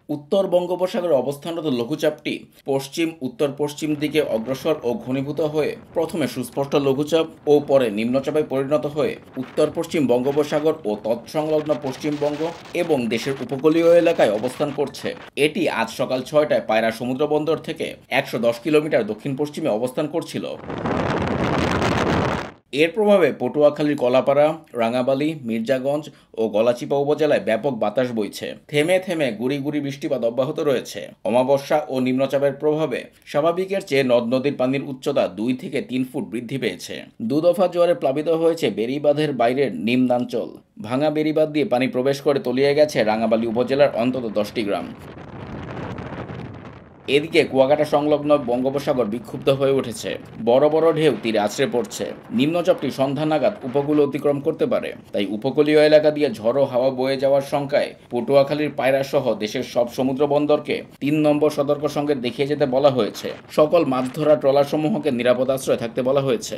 উত্তর বঙ্গোপসাগরে অবস্থানরত লঘুচাপটি পশ্চিম উত্তর পশ্চিম দিকে অগ্রসর ও ঘনীভূত হয়ে প্রথমে সুস্পষ্ট লঘুচাপ ও পরে নিম্নচাপে পরিণত হয়ে উত্তর পশ্চিম বঙ্গোপসাগর ও তৎসংলগ্ন পশ্চিমবঙ্গ এবং দেশের উপকূলীয় এলাকায় অবস্থান করছে। এটি আজ সকাল 6টায় পায়রা সমুদ্র বন্দর থেকে 110 কিলোমিটার দক্ষিণ পশ্চিমে অবস্থান করছিল। এর প্রভাবে পটুয়াখালীর কলাপাড়া, রাঙাবালী, মির্জাগঞ্জ ও গলাচিপা উপজেলায় ব্যাপক বাতাস বইছে। থেমে থেমে গুড়ি গুড়ি বৃষ্টিপাত অব্যাহত রয়েছে। অমাবস্যা ও নিম্নচাপের প্রভাবে স্বাভাবিকের চেয়ে নদ নদীর পানির উচ্চতা 2 থেকে 3 ফুট বৃদ্ধি পেয়েছে। দুদফা জোয়ারে প্লাবিত হয়েছে বেড়িবাঁধের বাইরের নিম্নাঞ্চল। ভাঙা বেড়িবাঁধ দিয়ে পানি প্রবেশ করে তলিয়ে গেছে রাঙাবালী উপজেলার অন্তত 10টি গ্রাম। এদিকে কুয়াকাটা সংলগ্ন বঙ্গোপসাগর বিক্ষুব্ধ হয়ে উঠেছে। বড় বড় ঢেউ তীরে আছড়ে পড়ছে। নিম্নচাপটি সন্ধ্যা নাগাদ উপকূল অতিক্রম করতে পারে, তাই উপকূলীয় এলাকা দিয়ে ঝড়ো হাওয়া বয়ে যাওয়ার শঙ্কায় পটুয়াখালীর পায়রা সহ দেশের সব সমুদ্র বন্দরকে 3 নম্বর সতর্ক সংকেত দেখিয়ে যেতে বলা হয়েছে। সকল মাছ ধরা ট্রলারসমূহকে নিরাপদ আশ্রয়ে থাকতে বলা হয়েছে।